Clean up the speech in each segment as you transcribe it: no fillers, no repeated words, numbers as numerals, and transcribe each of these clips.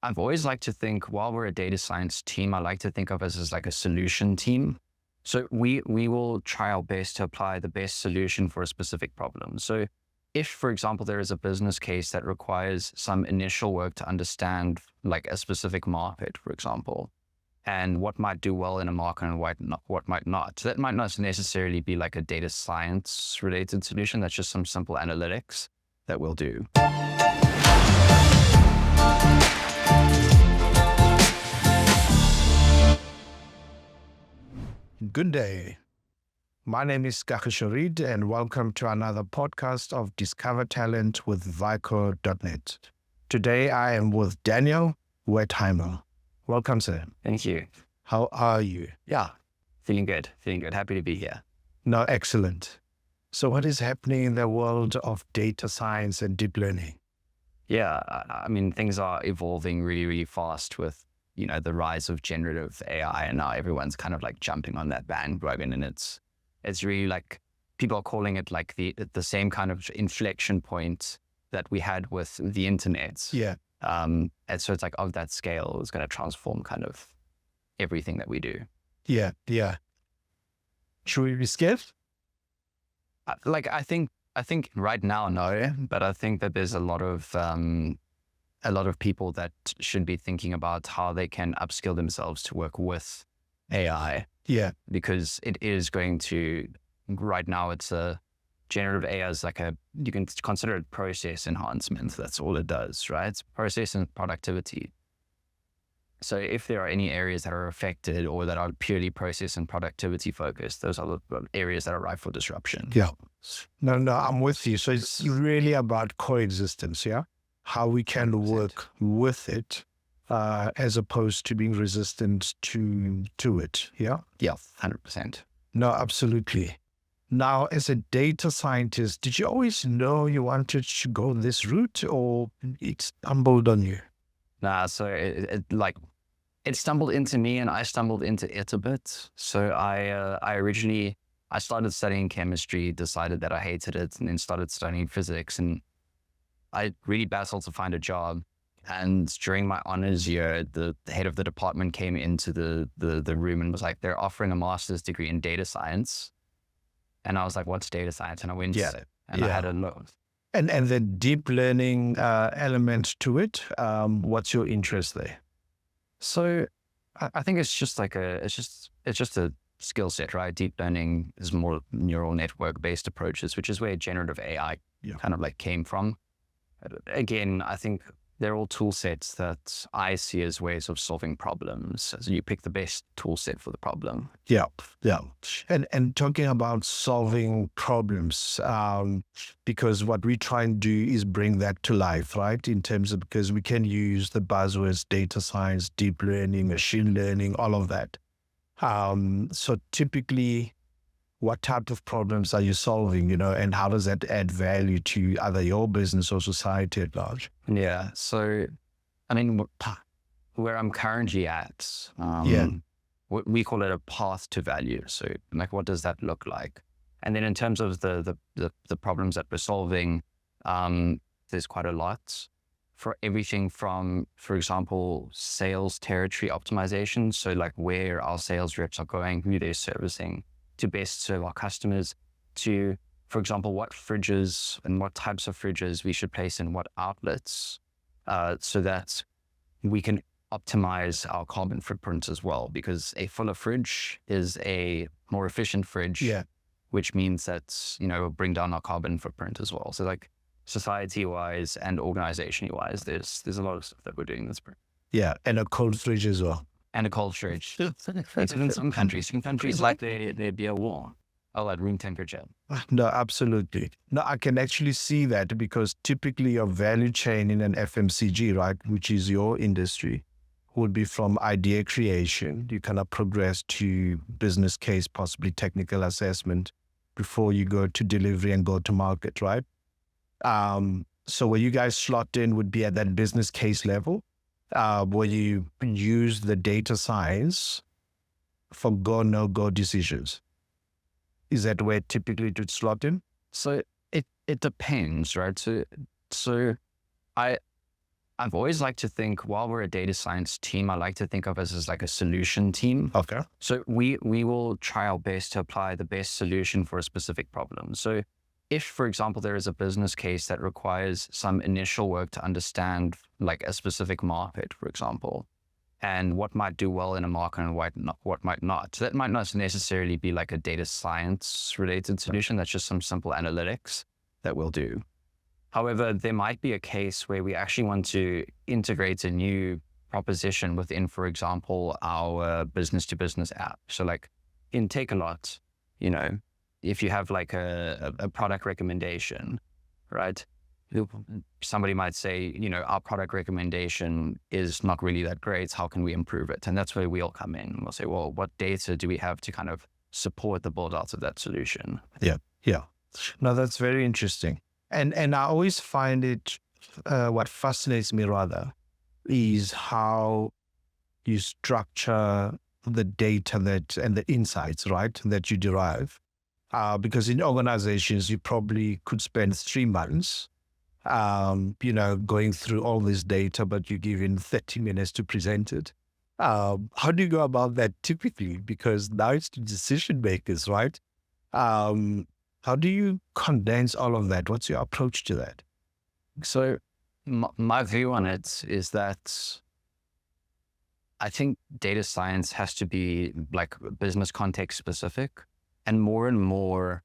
I've always liked to think, while we're a data science team, I like to think of us as like a solution team. So we will try our best to apply the best solution for a specific problem. So if, for example, there is a business case that requires some initial work to understand like a specific market, for example, and what might do well in a market and what might not. So that might not necessarily be like a data science related solution. That's just some simple analytics that we'll do. Good day. My name is Sharid, and welcome to another podcast of Discover Talent with Vico.net. Today I am with Daniel Wertheimer. Welcome, sir. Thank you. How are you? Yeah, feeling good. Happy to be here. No, excellent. So what is happening in the world of data science and deep learning? Yeah, I mean, things are evolving really, really fast with, the rise of generative AI, and now everyone's kind of like jumping on that bandwagon, and it's really like people are calling it like the same kind of inflection point that we had with the internet. Yeah. And so it's like of that scale, it's going to transform kind of everything that we do. Yeah. Should we be scared? I think right now, no, but I think that there's a lot of people that should be thinking about how they can upskill themselves to work with AI. Yeah. Because it is going to, right now it's a generative AI is like you can consider it process enhancement. That's all it does, right? It's process and productivity. So if there are any areas that are affected or that are purely process and productivity focused, those are the areas that are ripe for disruption. Yeah. No, I'm with you. So it's really about coexistence, yeah? How we can 100%. work with it as opposed to being resistant to it, yeah? Yeah, 100%. No, absolutely. Now, as a data scientist, did you always know you wanted to go this route, or it stumbled on you? Nah, so it stumbled into me and I stumbled into it a bit. So I originally started studying chemistry, decided that I hated it, and then started studying physics. And I really battled to find a job. And during my honors year, the head of the department came into the room and was like, they're offering a master's degree in data science. And I was like, what's data science? And I went Yeah. and I had a look. And the deep learning element to it, what's your interest there? So I think it's just like it's just a skill set, right? Deep learning is more neural network based approaches, which is where generative AI kind of like came from. Again, I think they're all tool sets that I see as ways of solving problems. So you pick the best tool set for the problem. Yeah. And talking about solving problems, because what we try and do is bring that to life, right? In terms of, because we can use the buzzwords, data science, deep learning, machine learning, all of that. So typically, what type of problems are you solving, and how does that add value to either your business or society at large? Yeah. So, I mean, where I'm currently at, we call it a path to value. So like, what does that look like? And then in terms of the problems that we're solving, there's quite a lot, for everything from, for example, sales territory optimization. So like where our sales reps are going, who they're servicing to best serve our customers, to, for example, what fridges and what types of fridges we should place in what outlets, so that we can optimize our carbon footprint as well, because a fuller fridge is a more efficient fridge, which means that, will bring down our carbon footprint as well. So like society-wise and organization-wise, there's a lot of stuff that we're doing this. Yeah, and a cold fridge as well. And a cold fridge. It's in some countries like there'd be a war. Oh, at room temperature. No, absolutely. No, I can actually see that, because typically your value chain in an FMCG, right, which is your industry, would be from idea creation. You kind of progress to business case, possibly technical assessment, before you go to delivery and go to market, right? So where you guys slot in would be at that business case level, where you use the data science for go, no go decisions. Is that where typically to slot in? So it depends, right? So I've always liked to think, while we're a data science team, I like to think of us as like a solution team. Okay. So we will try our best to apply the best solution for a specific problem. So if, for example, there is a business case that requires some initial work to understand like a specific market, for example, and what might do well in a market and what might not. So that might not necessarily be like a data science related solution. That's just some simple analytics that we'll do. However, there might be a case where we actually want to integrate a new proposition within, for example, our business to business app. So like in Take-A-Lot, you know, if you have like a product recommendation, right? Somebody might say, you know, our product recommendation is not really that great. How can we improve it? And that's where we'll come in. We'll say, well, what data do we have to kind of support the build out of that solution? Yeah. No, that's very interesting. And I always find it, what fascinates me rather, is how you structure the data and the insights, right, that you derive. Because in organizations, you probably could spend 3 months, going through all this data, but you give in 30 minutes to present it. How do you go about that typically? Because now it's the decision makers, right? How do you condense all of that? What's your approach to that? So my view on it is that I think data science has to be like business context specific, and more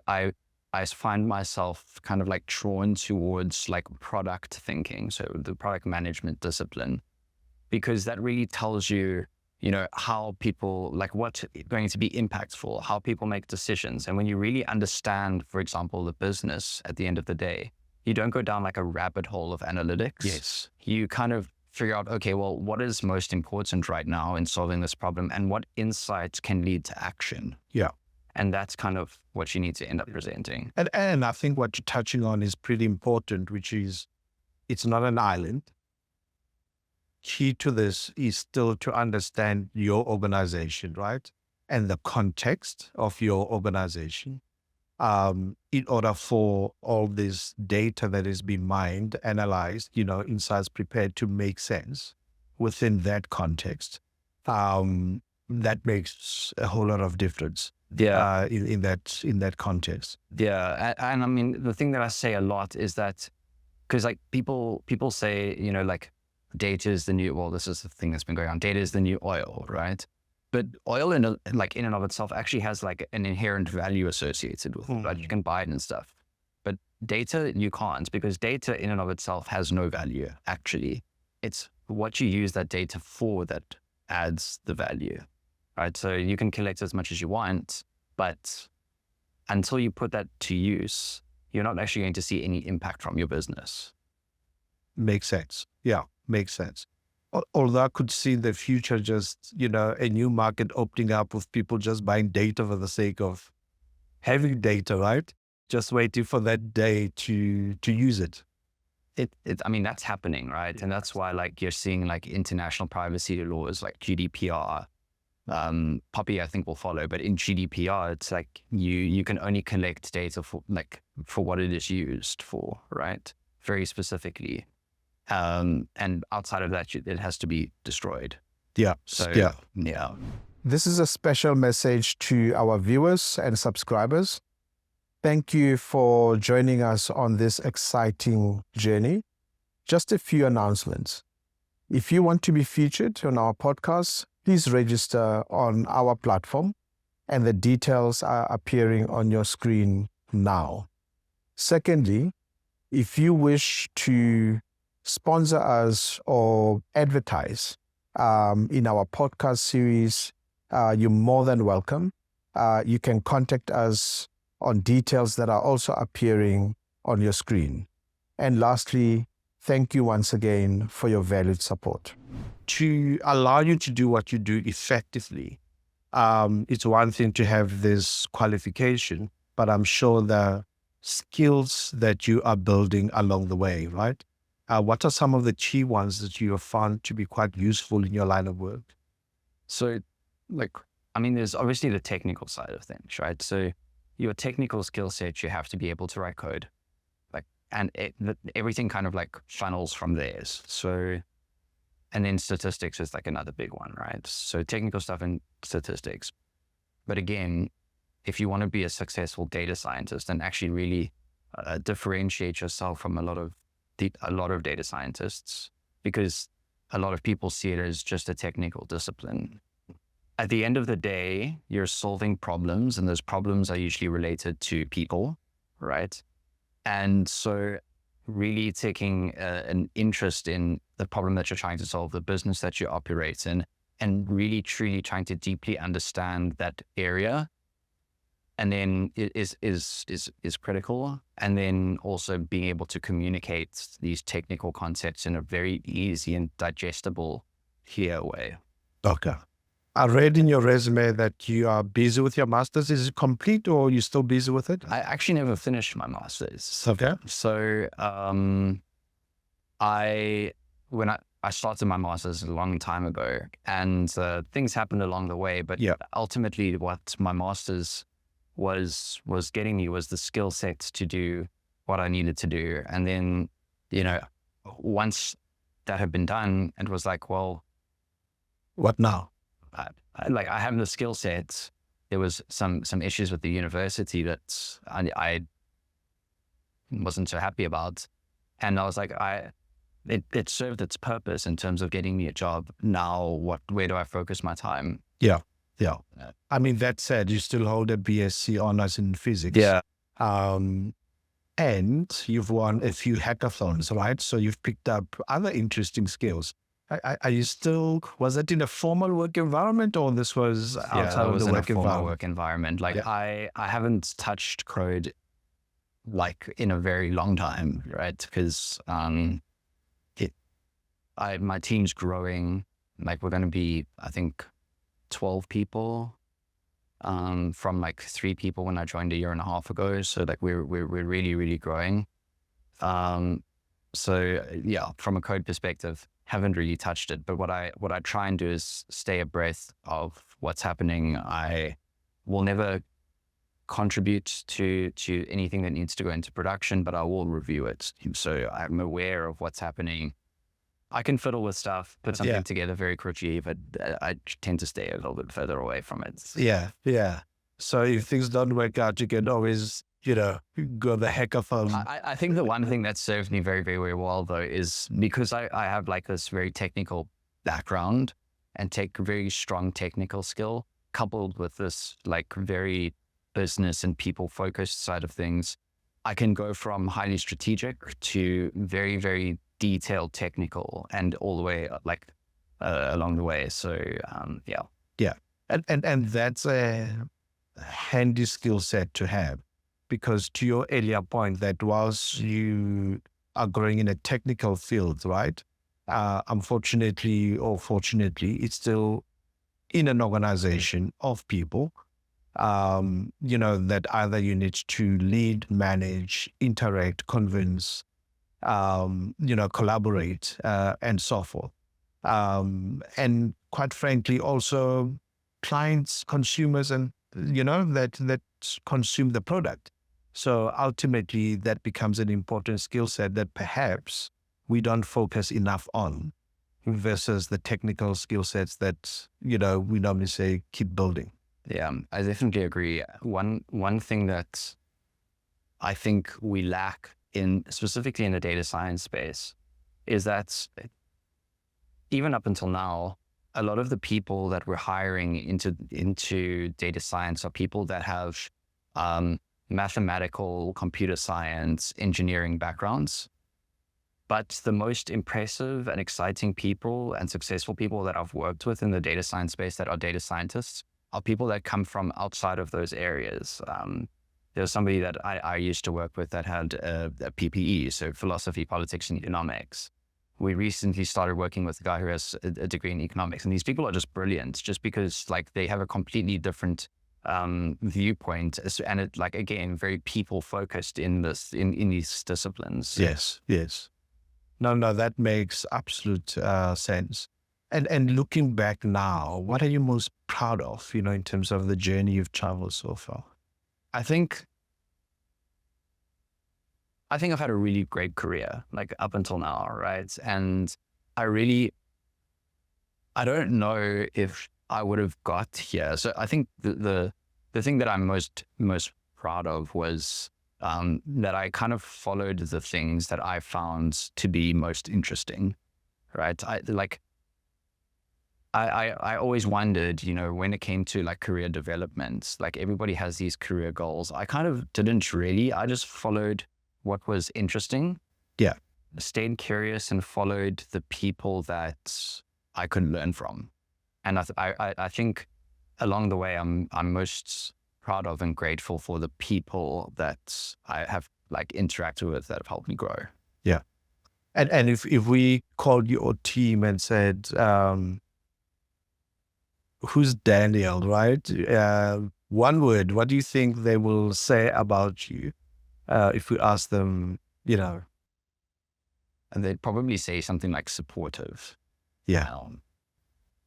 I find myself kind of like drawn towards like product thinking. So the product management discipline, because that really tells you, you know, how people, like what's going to be impactful, how people make decisions. And when you really understand, for example, the business at the end of the day, you don't go down like a rabbit hole of analytics. Yes. You kind of figure out, okay, well, what is most important right now in solving this problem and what insights can lead to action? Yeah. And that's kind of what you need to end up presenting. And I think what you're touching on is pretty important, which is it's not an island. Key to this is still to understand your organization, right? And the context of your organization, in order for all this data that is being mined, analyzed, insights prepared to make sense within that context. That makes a whole lot of difference. Yeah. In that context. Yeah. And I mean, the thing that I say a lot is that, because like people say, you know, like data is the new, well, this is the thing that's been going on. Data is the new oil, right? But oil in and of itself actually has like an inherent value associated with it, right? You can buy it and stuff. But data, you can't, because data in and of itself has no value, actually. It's what you use that data for that adds the value, right? So you can collect as much as you want, but until you put that to use, you're not actually going to see any impact from your business. Makes sense. Yeah, makes sense. Although I could see the future just, a new market opening up with people just buying data for the sake of having data, right? Just waiting for that day to use it. I mean, that's happening, right? And that's why like you're seeing like international privacy laws like GDPR. Poppy, I think, will follow, but in GDPR, it's like you can only collect data for what it is used for, right? Very specifically. And outside of that, it has to be destroyed. Yeah. So, yeah. This is a special message to our viewers and subscribers. Thank you for joining us on this exciting journey. Just a few announcements. If you want to be featured on our podcast, please register on our platform, and the details are appearing on your screen now. Secondly, if you wish to sponsor us or advertise in our podcast series, you're more than welcome. You can contact us on details that are also appearing on your screen. And lastly, thank you once again for your valued support. To allow you to do what you do effectively, it's one thing to have this qualification, but I'm sure the skills that you are building along the way, right? What are some of the key ones that you have found to be quite useful in your line of work? So, there's obviously the technical side of things, right? So your technical skill set, you have to be able to write code. Like and everything kind of like funnels from there. So, and then statistics is like another big one, right? So technical stuff and statistics. But again, if you want to be a successful data scientist and actually really differentiate yourself from a lot of data scientists, because a lot of people see it as just a technical discipline. At the end of the day, you're solving problems, and those problems are usually related to people, right? And so really taking an interest in the problem that you're trying to solve, the business that you operate in, and really truly trying to deeply understand that area, and then is critical. And then also being able to communicate these technical concepts in a very easy and digestible, clear way. Okay. I read in your resume that you are busy with your master's. Is it complete, or are you still busy with it? I actually never finished my master's. Okay. So when I started my master's a long time ago, and things happened along the way, but ultimately what my master's was getting me was the skill set to do what I needed to do. And then, once that had been done, it was like, well, what now? I have the skill set. There was some issues with the university that I wasn't so happy about. And I was like, it served its purpose in terms of getting me a job. Now, where do I focus my time? Yeah. I mean, that said, you still hold a BSc honors in physics. Yeah. And you've won a few hackathons, right? So you've picked up other interesting skills. Are you still, was that in a formal work environment, or this was outside of the work environment? Like I haven't touched code like in a very long time, right? Because my team's growing. Like we're going to be, I think, 12 people from like 3 people when I joined a year and a half ago. So like we're really, really growing. So yeah, from a code perspective, haven't really touched it. But what I try and do is stay abreast of what's happening. I will never contribute to anything that needs to go into production, but I will review it. So I'm aware of what's happening. I can fiddle with stuff, put something together very quickly, but I tend to stay a little bit further away from it. Yeah. So if things don't work out, you can always, go the hackathon. I think the one thing that serves me very, very, very well, though, is because I have like this very technical background and very strong technical skill, coupled with this like very business and people focused side of things. I can go from highly strategic to very, very detailed technical, and all the way along the way. So yeah, and that's a handy skill set to have, because to your earlier point, that whilst you are growing in a technical field, right? Unfortunately or fortunately, it's still in an organization of people. That either you need to lead, manage, interact, convince, collaborate, and so forth. And quite frankly, also clients, consumers, and, that consume the product. So ultimately that becomes an important skill set that perhaps we don't focus enough on, versus the technical skill sets that, we normally say keep building. Yeah, I definitely agree. One thing that I think we lack specifically in the data science space is that even up until now, a lot of the people that we're hiring into data science are people that have mathematical, computer science, engineering backgrounds. But the most impressive and exciting people and successful people that I've worked with in the data science space that are data scientists are people that come from outside of those areas. There was somebody that I used to work with that had a PPE, so philosophy, politics, and economics. We recently started working with a guy who has a degree in economics, and these people are just brilliant, just because like they have a completely different viewpoint, and it again very people focused in these disciplines. Yes. No, that makes absolute sense. And looking back now, what are you most proud of, in terms of the journey you've traveled so far? I think I think I've had a really great career, like up until now, right? And I don't know if I would have got here. So I think the thing that I'm most proud of was that I kind of followed the things that I found to be most interesting, right? I always wondered, when it came to like career development, like everybody has these career goals. I kind of didn't really. I just followed what was interesting. Yeah. Stayed curious and followed the people that I could learn from. And I think along the way, I'm most proud of and grateful for the people that I have like interacted with that have helped me grow. Yeah. And if we called your team and said, who's Daniel, right? One word, what do you think they will say about you if we ask them, And they'd probably say something like supportive. Yeah.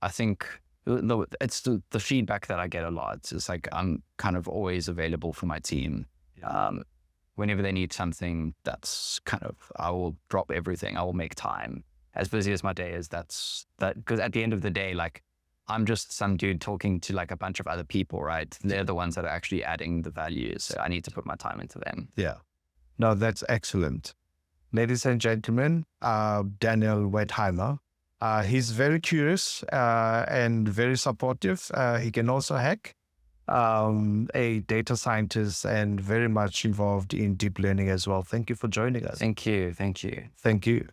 I think it's the feedback that I get a lot. It's like I'm kind of always available for my team. Whenever they need something, that's kind of, I will drop everything. I will make time. As busy as my day is, because at the end of the day, like I'm just some dude talking to like a bunch of other people, right? They're the ones that are actually adding the value. So I need to put my time into them. Yeah. No, that's excellent. Ladies and gentlemen, Daniel Wertheimer. He's very curious and very supportive. He can also hack, a data scientist and very much involved in deep learning as well. Thank you for joining us. Thank you. Thank you. Thank you.